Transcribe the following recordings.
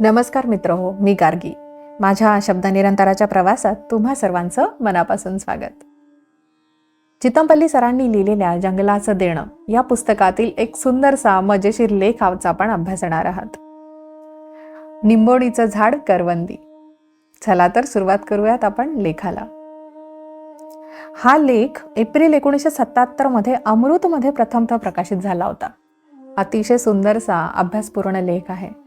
नमस्कार मित्रहो, मी गार्गी. माझ्या शब्दनिरंतराच्या प्रवासात तुम्हा सर्वांचं मनापासून स्वागत. चितमपल्ली सरांनी लिहिलेल्या जंगलाचं देणं या पुस्तकातील एक सुंदरसा मजेशीर लेख आज आपण अभ्यासणार आहात. निंबोणीचं झाड करवंदी. चला तर सुरुवात करूयात आपण लेखाला. हा लेख एप्रिल 1977 मध्ये अमृतमध्ये प्रथमतः प्रकाशित झाला होता. अतिशय सुंदरसा अभ्यासपूर्ण लेख आहे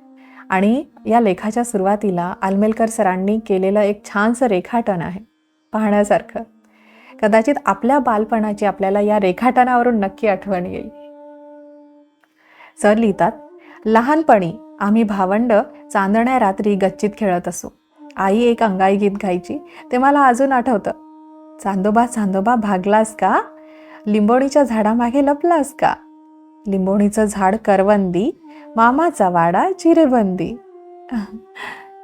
आणि या लेखाच्या सुरुवातीला आलमेलकर सरांनी केलेलं एक छानसं रेखाटन आहे, पाहण्यासारखं. कदाचित आपल्या बालपणाची आपल्याला या रेखाटनावरून नक्की आठवण येईल. सर लिहितात, लहानपणी आम्ही भावंड चांदण्या रात्री गच्चीत खेळत असू. आई एक अंगाई गीत गायची, ते मला अजून आठवतं. चांदोबा चांदोबा भागलास का, लिंबोणीच्या झाडामागे लपलास का, लिंबोणीचं झाड करवंदी, मामाचा वाडा चिरेबंदी.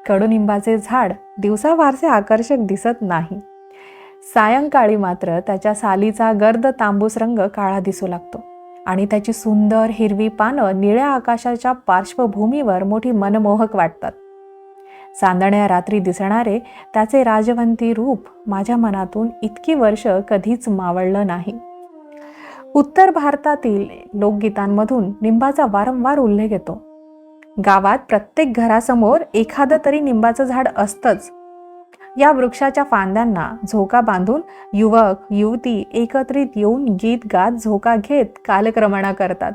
कडुनिंबाचे झाड दिवसा फारसे आकर्षक दिसत नाही. सायंकाळी मात्र त्याच्या सालीचा गर्द तांबूस रंग काळा दिसू लागतो आणि त्याची सुंदर हिरवी पानं निळ्या आकाशाच्या पार्श्वभूमीवर मोठी मनमोहक वाटतात. चांदण्या रात्री दिसणारे त्याचे राजवंती रूप माझ्या मनातून इतकी वर्ष कधीच मावळलं नाही. उत्तर भारतातील लोकगीतांमधून निंबाचा वारंवार उल्लेख येतो. गावात प्रत्येक घरासमोर एखादं तरी निंबाचं झाड असतंच. या वृक्षाच्या फांद्यांना झोका बांधून युवक युवती एकत्रित येऊन गीत गात झोका घेत कालक्रमणा करतात.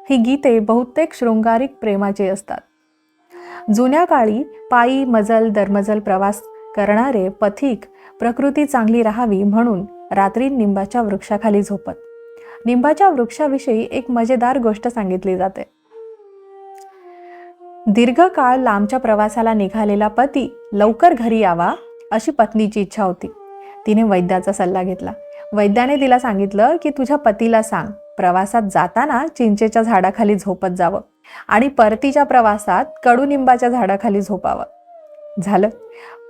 ही गीते बहुतेक शृंगारिक प्रेमाची असतात. जुन्या काळी पायी मजल दरमजल प्रवास करणारे पथिक प्रकृती चांगली राहावी म्हणून रात्री निंबाच्या वृक्षाखाली झोपत. निंबाच्या वृक्षाविषयी एक मजेदार गोष्ट सांगितली जाते. दीर्घकाळ लांबच्या प्रवासाला निघालेला पती लवकर घरी यावा अशी पत्नीची इच्छा होती. तिने वैद्याचा सल्ला घेतला. वैद्याने तिला सांगितलं की तुझ्या पतीला सांग प्रवासात जाताना चिंचेच्या झाडाखाली झोपत जावं आणि परतीच्या प्रवासात कडुनिंबाच्या झाडाखाली झोपावं. झालं,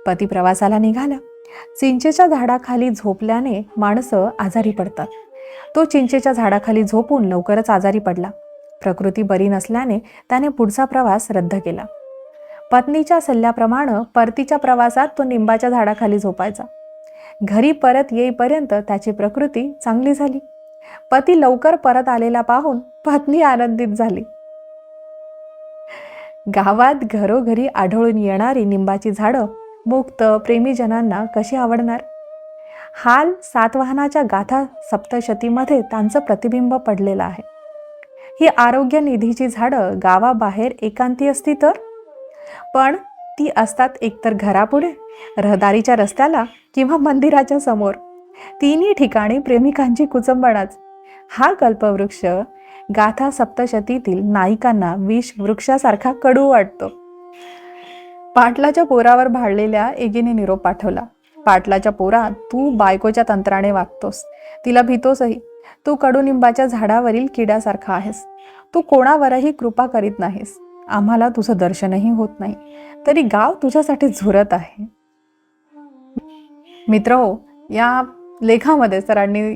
पती प्रवासाला निघाला. चिंचेच्या झाडाखाली झोपल्याने माणसं आजारी पडतात. तो चिंचेच्या झाडाखाली झोपून लवकरच आजारी पडला. प्रकृती बरी नसल्याने त्याने पुढचा प्रवास रद्द केला. पत्नीच्या सल्ल्याप्रमाणे परतीच्या प्रवासात तो निंबाच्या झाडाखाली झोपायचा. घरी परत येईपर्यंत त्याची प्रकृती चांगली झाली. पती लवकर परत आलेला पाहून पत्नी आनंदित झाली. गावात घरोघरी आढळून येणारी निंबाची झाडं मुक्त प्रेमीजनांना कशी आवडणार. हाल सातवाहनाच्या गाथा सप्तशतीमध्ये त्यांचं प्रतिबिंब पडलेलं आहे. ही आरोग्य निधीची झाडं गावाबाहेर एकांती असती तर, पण ती असतात एकतर घरापुढे, रहदारीच्या रस्त्याला किंवा मंदिराच्या समोर. तिन्ही ठिकाणी प्रेमिकांची कुचंबणाच. हा कल्पवृक्ष गाथा सप्तशतीतील नायिकांना विष वृक्षासारखा कडू वाटतो. पाटलाच्या पोरावर भाळलेल्या एकीने निरोप पाठवला. पाटलाच्या पोरा, तू बायकोच्या तंत्राने वागतोस, तिला भीतोसही. तू कडुनिंबाच्या झाडावरील किड्यासारखा आहेस. तू कोणावरही कृपा करीत नाहीस. आम्हाला तुझं दर्शनही होत नाही, तरी गाव तुझ्यासाठी झुरत आहे. मित्रहो, या लेखामध्ये सरांनी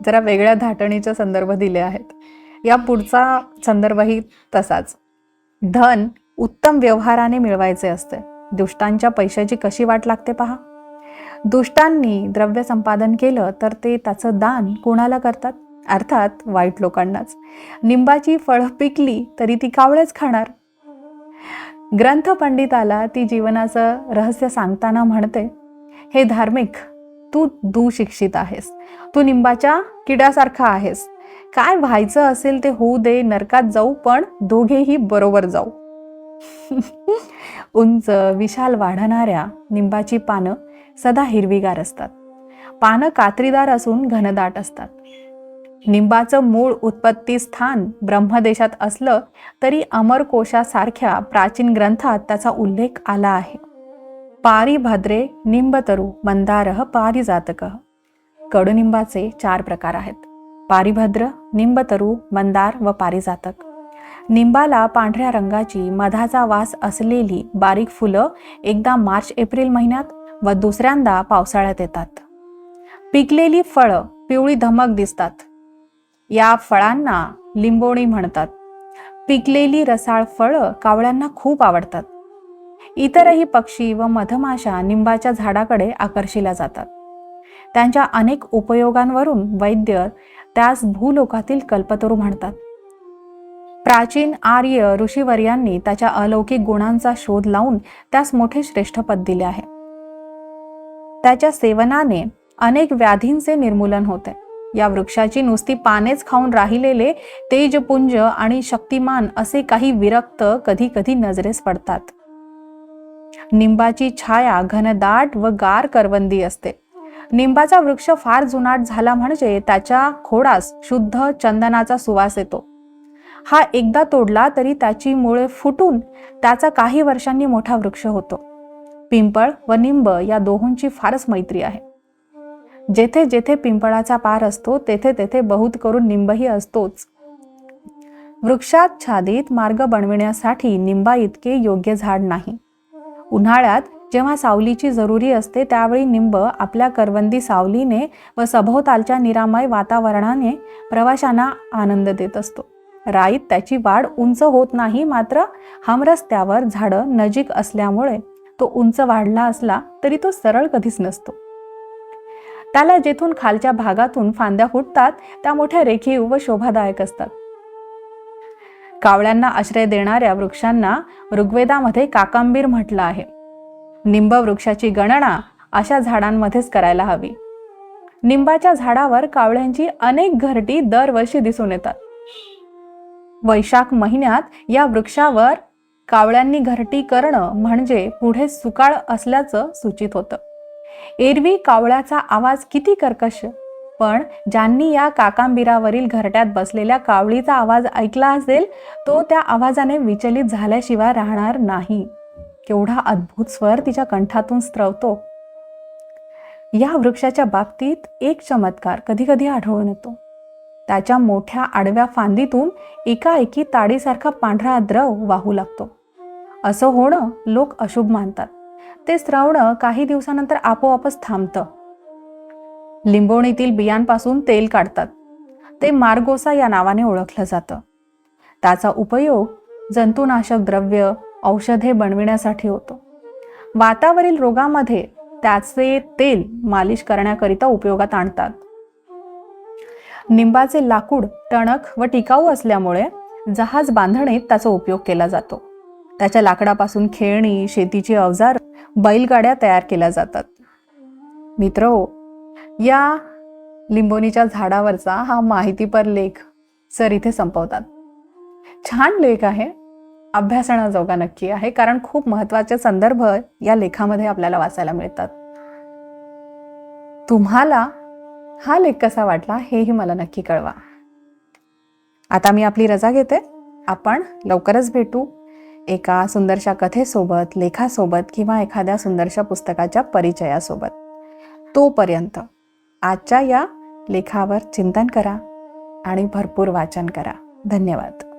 जरा वेगळ्या धाटणीचे संदर्भ दिले आहेत. या पुढचा संदर्भही तसाच. धन उत्तम व्यवहाराने मिळवायचे असते. दुष्टांच्या पैशाची कशी वाट लागते पहा. दुष्टांनी द्रव्य संपादन केलं तर ते त्याचं दान कोणाला करतात? अर्थात वाईट लोकांनाच. निंबाची फळं पिकली तरी ती कावळेच खाणार. ग्रंथ पंडिताला ती जीवनाचं रहस्य सांगताना म्हणते, हे धार्मिक, तू दुशिक्षित आहेस. तू निंबाच्या किड्यासारखा आहेस. काय व्हायचं असेल ते होऊ दे, नरकात जाऊ, पण दोघेही बरोबर जाऊ. उंच विशाल वाढणाऱ्या निंबाची पानं सदा हिरवीगार असतात. पानं कात्रीदार असून घनदाट असतात. निंबाचं मूळ उत्पत्ती स्थान ब्रह्मदेशात असलं तरी अमरकोशासारख्या प्राचीन ग्रंथात त्याचा उल्लेख आला आहे. पारिभद्रे निंबतरू मंदारः पारिजातकः. कडुनिंबाचे 4 प्रकार आहेत: पारिभद्र, निंबतरू, मंदार व पारिजातक. निंबाला पांढऱ्या रंगाची मधाचा वास असलेली बारीक फुलं एकदा मार्च एप्रिल महिन्यात व दुसऱ्यांदा पावसाळ्यात येतात. पिकलेली फळं पिवळी धमक दिसतात. या फळांना लिंबोणी म्हणतात. पिकलेली रसाळ फळं कावळ्यांना खूप आवडतात. इतरही पक्षी व मधमाशा निंबाच्या झाडाकडे आकर्षिल्या जातात. त्यांच्या अनेक उपयोगांवरून वैद्य त्यास भूलोकातील कल्पतरू म्हणतात. प्राचीन आर्य ऋषीवर्यांनी त्याच्या अलौकिक गुणांचा शोध लावून त्यास मोठे श्रेष्ठपद दिले आहे. त्याच्या सेवनाने अनेक व्याधींचे निर्मूलन होते. या वृक्षाची नुसती पानेच खाऊन राहिलेले तेजपुंज आणि शक्तिमान असे काही विरक्त कधी कधी नजरेस पडतात. निंबाची छाया घनदाट व गार करवंदी असते. निंबाचा वृक्ष फार जुनाट झाला म्हणजे त्याच्या खोडास शुद्ध चंदनाचा सुवास येतो. हा एकदा तोडला तरी त्याची मुळे फुटून त्याचा काही वर्षांनी मोठा वृक्ष होतो. पिंपळ व निंब या दोहोंची फारच मैत्री आहे. जेथे जेथे पिंपळाचा पार असतो तेथे तेथे बहुत करून निंबही असतोच. वृक्षाच्छादित मार्ग बनविण्यासाठी निंबा इतके योग्य झाड नाही. उन्हाळ्यात जेव्हा सावलीची जरुरी असते त्यावेळी निंब आपल्या करवंदी सावलीने व सभोवतालच्या निरामय वातावरणाने प्रवाशांना आनंद देत असतो. राईत त्याची वाढ उंच होत नाही, मात्र हमरस्त्यावर झाडं नजीक असल्यामुळे तो उंच वाढला असला तरी तो सरळ कधीच नसतो. त्याला जेथून खालच्या भागातून फांद्या फुटतात त्या मोठ्या रेखीव व शोभादायक असतात. कावळ्यांना आश्रय देणाऱ्या वृक्षांना ऋग्वेदामध्ये काकांबीर म्हटलं आहे. निंब वृक्षाची गणना अशा झाडांमध्येच करायला हवी. निंबाच्या झाडावर कावळ्यांची अनेक घरटी दरवर्षी दिसून येतात. वैशाख महिन्यात या वृक्षावर कावळ्यांनी घरटी करणं म्हणजे पुढे सुकाळ असल्याचं सूचित होतं. एरवी कावळ्याचा आवाज किती कर्कश, पण ज्यांनी या काकांबिरावरील घरट्यात बसलेल्या कावळीचा आवाज ऐकला असेल तो त्या आवाजाने विचलित झाल्याशिवाय राहणार नाही. केवढा अद्भुत स्वर तिच्या कंठातून स्त्रवतो. या वृक्षाच्या बाबतीत एक चमत्कार कधी कधी आढळून येतो. त्याच्या मोठ्या आडव्या फांदीतून एकाएकी ताडीसारखा पांढरा द्रव वाहू लागतो. असं होणं लोक अशुभ मानतात. ते स्रवणं काही दिवसानंतर आपोआपच थांबतं. लिंबोणीतील बियांपासून तेल काढतात. ते मार्गोसा या नावाने ओळखलं जातं. त्याचा उपयोग जंतुनाशक द्रव्य, औषधे बनविण्यासाठी होतो. वातावरील रोगामध्ये त्याचे तेल मालिश करण्याकरिता उपयोगात आणतात. निंबाचे लाकूड टणक व टिकाऊ असल्यामुळे जहाज बांधणीत त्याचा उपयोग केला जातो. त्याच्या लाकडापासून खेळणी, शेतीची अवजार, बैलगाड्या तयार केल्या जातात. मित्रहो, या लिंबोणीच्या झाडावरचा हा माहितीपर लेख सर इथे संपवतात. छान लेख आहे, अभ्यासण्याजोगा नक्की आहे, कारण खूप महत्त्वाचे संदर्भ या लेखामध्ये आपल्याला वाचायला मिळतात. तुम्हाला हा लेख कसा वाटला हेही मला नक्की कळवा. आता मी आपली रजा घेते. आपण लवकरच भेटू एका सुंदरशा कथेसोबत, लेखासोबत किंवा एखाद्या सुंदरशा पुस्तकाच्या परिचयासोबत. तोपर्यंत आजच्या या लेखावर चिंतन करा आणि भरपूर वाचन करा. धन्यवाद.